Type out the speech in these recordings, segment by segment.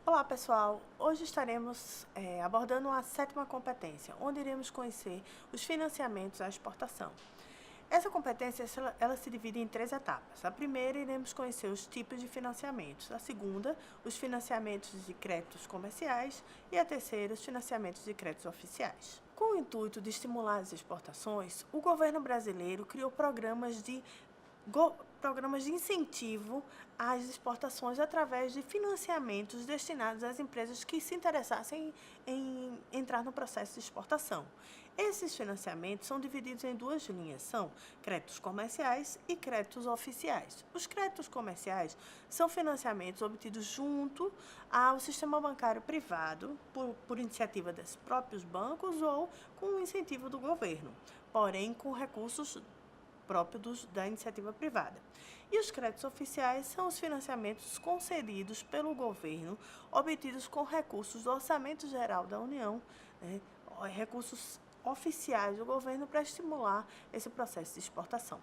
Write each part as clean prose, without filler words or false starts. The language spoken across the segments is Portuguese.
Olá pessoal, hoje estaremos abordando a sétima competência, onde iremos conhecer os financiamentos à exportação. Essa competência ela se divide em 3 etapas. A primeira, iremos conhecer os tipos de financiamentos. A segunda, os financiamentos de créditos comerciais. E a terceira, os financiamentos de créditos oficiais. Com o intuito de estimular as exportações, o governo brasileiro criou programas de incentivo às exportações através de financiamentos destinados às empresas que se interessassem em entrar no processo de exportação. Esses financiamentos são divididos em 2 linhas, são créditos comerciais e créditos oficiais. Os créditos comerciais são financiamentos obtidos junto ao sistema bancário privado, por iniciativa dos próprios bancos ou com o incentivo do governo, porém com recursos próprios da iniciativa privada. E os créditos oficiais são os financiamentos concedidos pelo governo, obtidos com recursos do Orçamento Geral da União, recursos oficiais do governo para estimular esse processo de exportação.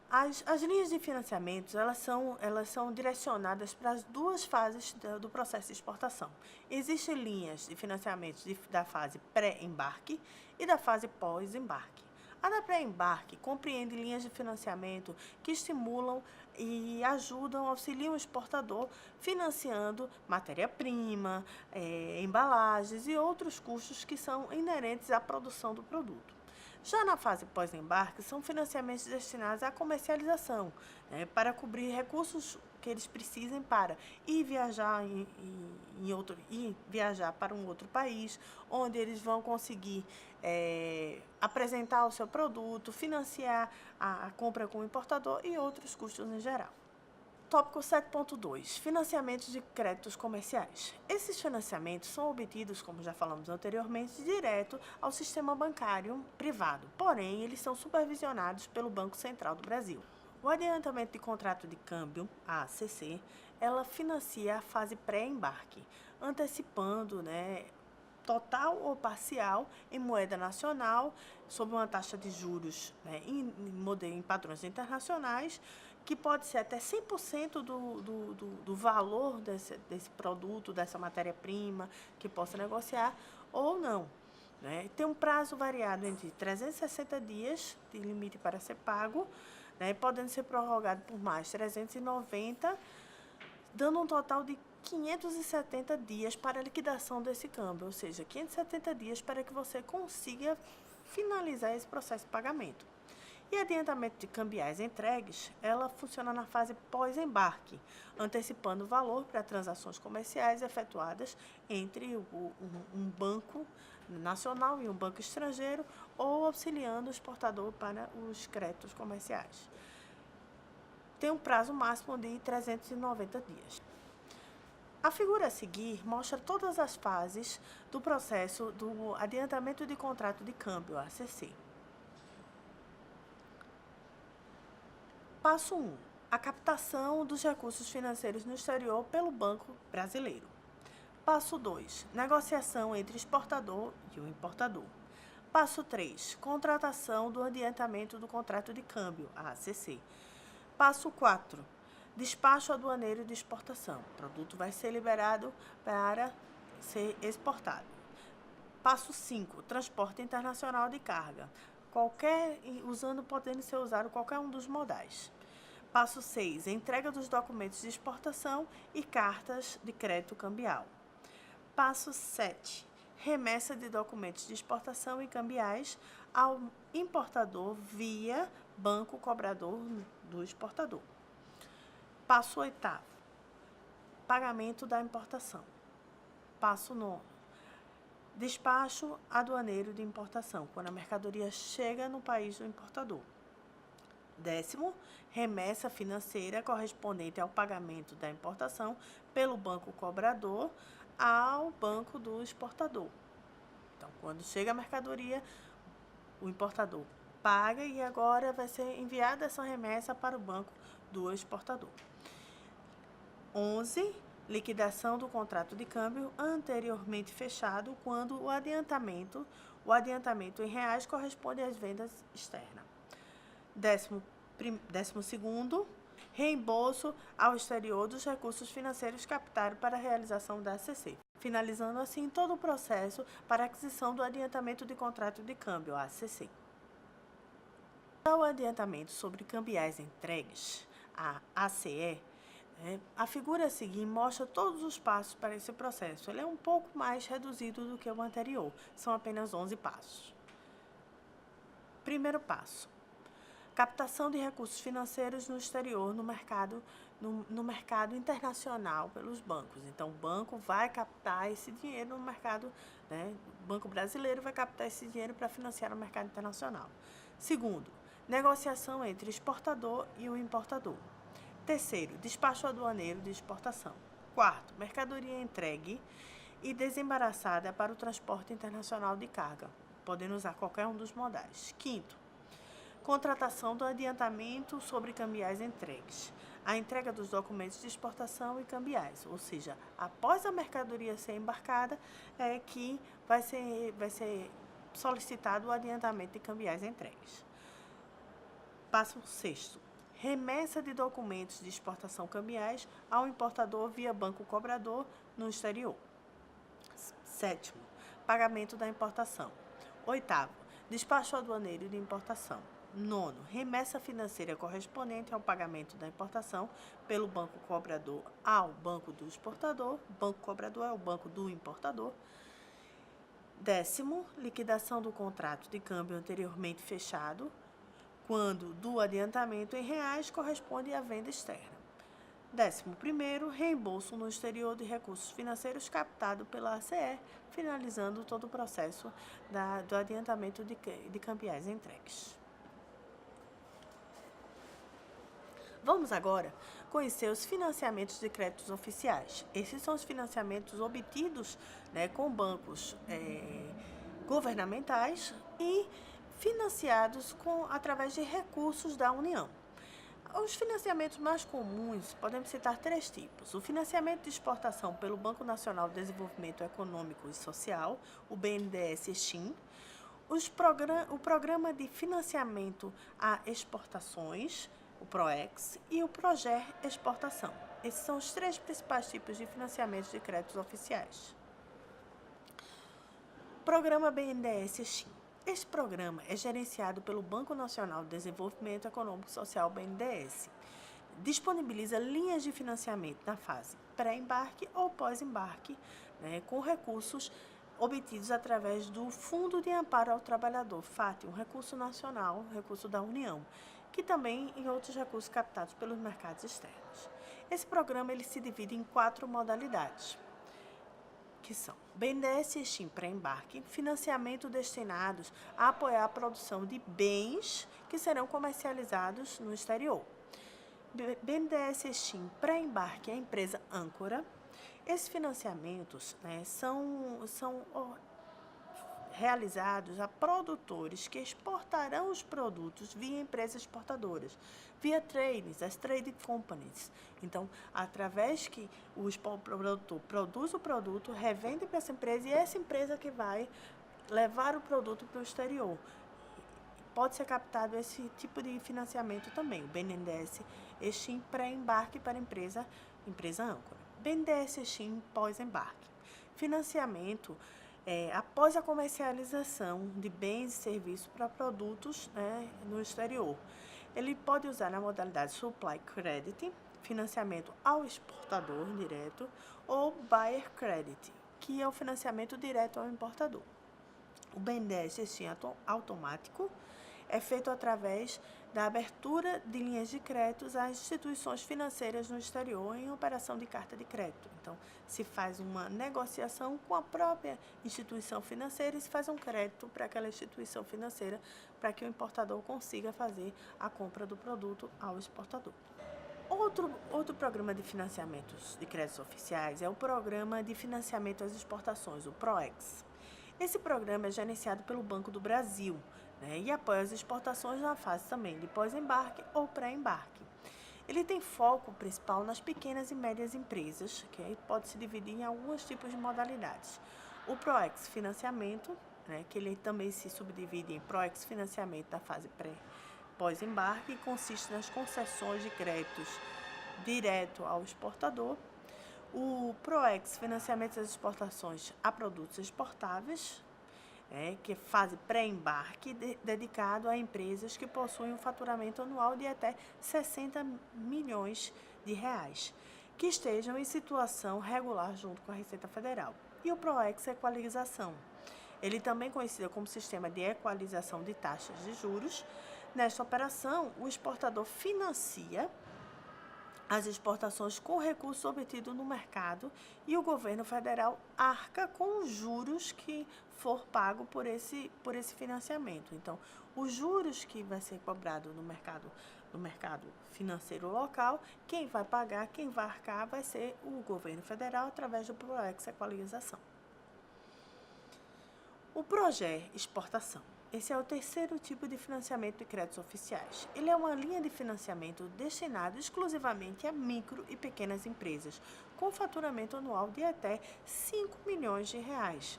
As linhas de financiamento, elas são direcionadas para as 2 fases do processo de exportação. Existem linhas de financiamento da fase pré-embarque e da fase pós-embarque. A da pré-embarque compreende linhas de financiamento que estimulam e ajudam, auxiliam o exportador financiando matéria-prima, embalagens e outros custos que são inerentes à produção do produto. Já na fase pós-embarque, são financiamentos destinados à comercialização, para cobrir recursos que eles precisem para ir viajar, ir viajar para um outro país, onde eles vão conseguir apresentar o seu produto, financiar a compra com o importador e outros custos em geral. Tópico 7.2. Financiamentos de créditos comerciais. Esses financiamentos são obtidos, como já falamos anteriormente, direto ao sistema bancário privado, porém, eles são supervisionados pelo Banco Central do Brasil. O adiantamento de contrato de câmbio, a ACC, ela financia a fase pré-embarque, antecipando, total ou parcial em moeda nacional, sob uma taxa de juros em padrões internacionais, que pode ser até 100% do valor desse produto, dessa matéria-prima, que possa negociar, ou não. Tem um prazo variado entre 360 dias de limite para ser pago, podendo ser prorrogado por mais 390, dando um total de 570 dias para a liquidação desse câmbio, ou seja, 570 dias para que você consiga finalizar esse processo de pagamento. E adiantamento de cambiais entregues, ela funciona na fase pós-embarque, antecipando o valor para transações comerciais efetuadas entre um banco nacional e um banco estrangeiro, ou auxiliando o exportador para os créditos comerciais. Tem um prazo máximo de 390 dias. A figura a seguir mostra todas as fases do processo do adiantamento de contrato de câmbio, ACC. Passo 1. A captação dos recursos financeiros no exterior pelo Banco Brasileiro. Passo 2. Negociação entre o exportador e o importador. Passo 3. Contratação do adiantamento do contrato de câmbio, a ACC. Passo 4. Despacho aduaneiro de exportação. O produto vai ser liberado para ser exportado. Passo 5. Transporte internacional de carga. Podendo ser usado qualquer um dos modais. Passo 6. Entrega dos documentos de exportação e cartas de crédito cambial. Passo 7. Remessa de documentos de exportação e cambiais ao importador via banco cobrador do exportador. Passo 8. Pagamento da importação. Passo 9. Despacho aduaneiro de importação, quando a mercadoria chega no país do importador. 10º, remessa financeira correspondente ao pagamento da importação pelo banco cobrador ao banco do exportador. Então, quando chega a mercadoria, o importador paga e agora vai ser enviada essa remessa para o banco do exportador. 11. Liquidação do contrato de câmbio anteriormente fechado, quando o adiantamento em reais corresponde às vendas externas. 12º, reembolso ao exterior dos recursos financeiros captados para a realização da ACC, finalizando assim todo o processo para a aquisição do adiantamento de contrato de câmbio, ACC. O adiantamento sobre cambiais entregues, a ACE, a figura a seguir mostra todos os passos para esse processo. Ele é um pouco mais reduzido do que o anterior, são apenas 11 passos. Primeiro passo: captação de recursos financeiros no exterior, no mercado internacional pelos bancos. Então, o banco vai captar esse dinheiro no mercado, o Banco Brasileiro vai captar esse dinheiro para financiar o mercado internacional. Segundo, negociação entre exportador e o importador. Terceiro, despacho aduaneiro de exportação. Quarto, mercadoria entregue e desembaraçada para o transporte internacional de carga, podendo usar qualquer um dos modais. Quinto, contratação do adiantamento sobre cambiais entregues. A entrega dos documentos de exportação e cambiais, ou seja, após a mercadoria ser embarcada, é que vai ser solicitado o adiantamento de cambiais entregues. Passo sexto: remessa de documentos de exportação cambiais ao importador via banco cobrador no exterior. Sétimo, pagamento da importação. Oitavo, despacho aduaneiro de importação. Nono, remessa financeira correspondente ao pagamento da importação pelo banco cobrador ao banco do exportador. O banco cobrador é o banco do importador. Décimo, liquidação do contrato de câmbio anteriormente fechado, quando do adiantamento em reais corresponde à venda externa. 11º, reembolso no exterior de recursos financeiros captado pela ACE, finalizando todo o processo do adiantamento de cambiais entregues. Vamos agora conhecer os financiamentos de créditos oficiais. Esses são os financiamentos obtidos com bancos governamentais e financiados através de recursos da União. Os financiamentos mais comuns, podemos citar 3 tipos: o financiamento de exportação pelo Banco Nacional de Desenvolvimento Econômico e Social, o BNDES-Exim, o Programa de Financiamento a Exportações, o PROEX, e o PROGER Exportação. Esses são os 3 principais tipos de financiamentos de créditos oficiais. Programa BNDES-Exim. Este programa é gerenciado pelo Banco Nacional de Desenvolvimento Econômico e Social, BNDES. Disponibiliza linhas de financiamento na fase pré-embarque ou pós-embarque, com recursos obtidos através do Fundo de Amparo ao Trabalhador, FAT, um recurso nacional, recurso da União, que também em outros recursos captados pelos mercados externos. Esse programa ele se divide em 4 modalidades, que são BNDES Exim pré-embarque, financiamento destinados a apoiar a produção de bens que serão comercializados no exterior. BNDES Exim pré-embarque é a empresa âncora. Esses financiamentos são realizados a produtores que exportarão os produtos via empresas exportadoras, via trades, as trade companies. Então, através que o produtor produz o produto, revende para essa empresa e é essa empresa que vai levar o produto para o exterior. Pode ser captado esse tipo de financiamento também, o BNDES Exim pré-embarque para empresa âncora. BNDES Exim pós-embarque. Financiamento após a comercialização de bens e serviços para produtos no exterior. Ele pode usar na modalidade Supply Credit, financiamento ao exportador direto, ou Buyer Credit, que é o financiamento direto ao importador. O BNDES Exim automático é feito através da abertura de linhas de créditos às instituições financeiras no exterior em operação de carta de crédito. Então, se faz uma negociação com a própria instituição financeira e se faz um crédito para aquela instituição financeira para que o importador consiga fazer a compra do produto ao exportador. Outro programa de financiamentos de créditos oficiais é o Programa de Financiamento às Exportações, o PROEX. Esse programa é gerenciado pelo Banco do Brasil, e apoia as exportações na fase também de pós-embarque ou pré-embarque. Ele tem foco principal nas pequenas e médias empresas, que aí pode se dividir em alguns tipos de modalidades. O PROEX Financiamento, que ele também se subdivide em PROEX Financiamento da fase pós-embarque, que consiste nas concessões de créditos direto ao exportador. O PROEX, financiamento das exportações a produtos exportáveis, que é fase pré-embarque, dedicado a empresas que possuem um faturamento anual de até 60 milhões de reais, que estejam em situação regular junto com a Receita Federal. E o PROEX Equalização. Ele também é conhecido como Sistema de Equalização de Taxas de Juros. Nesta operação, o exportador financia as exportações com recursos obtidos no mercado e o governo federal arca com os juros que for pago por esse financiamento. Então, os juros que vai ser cobrado no mercado financeiro local, quem vai pagar, quem vai arcar vai ser o governo federal através do PROEX Equalização. O PROGE Exportação. Esse é o terceiro tipo de financiamento de créditos oficiais. Ele é uma linha de financiamento destinada exclusivamente a micro e pequenas empresas, com faturamento anual de até 5 milhões de reais.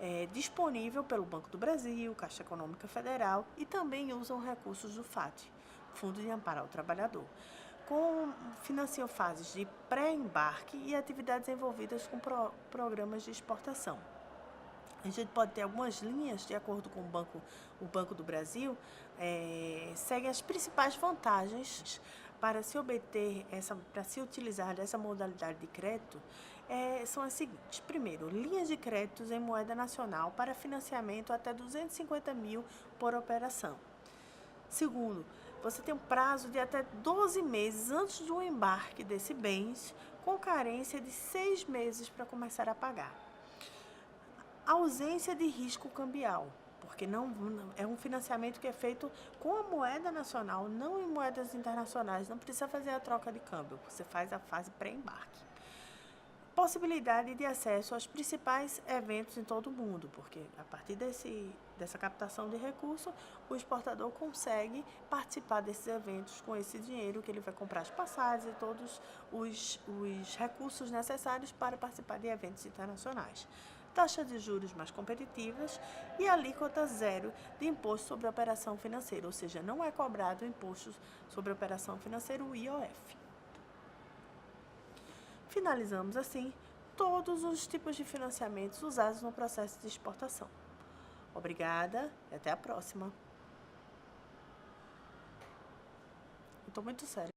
É disponível pelo Banco do Brasil, Caixa Econômica Federal e também usam recursos do FAT, Fundo de Amparo ao Trabalhador. Financiam fases de pré-embarque e atividades envolvidas com programas de exportação. A gente pode ter algumas linhas, de acordo com o Banco do Brasil, seguem as principais vantagens para se utilizar dessa modalidade de crédito, são as seguintes. Primeiro, linhas de créditos em moeda nacional para financiamento até 250 mil por operação. Segundo, você tem um prazo de até 12 meses antes do embarque desse bens, com carência de 6 meses para começar a pagar. Ausência de risco cambial, porque não é um financiamento que é feito com a moeda nacional, não em moedas internacionais, não precisa fazer a troca de câmbio, você faz a fase pré-embarque. Possibilidade de acesso aos principais eventos em todo o mundo, porque a partir dessa captação de recurso, o exportador consegue participar desses eventos com esse dinheiro que ele vai comprar as passagens e todos os recursos necessários para participar de eventos internacionais. Taxas de juros mais competitivas e alíquota zero de imposto sobre a operação financeira, ou seja, não é cobrado o imposto sobre a operação financeira, o IOF. Finalizamos assim todos os tipos de financiamentos usados no processo de exportação. Obrigada e até a próxima. Eu estou muito séria.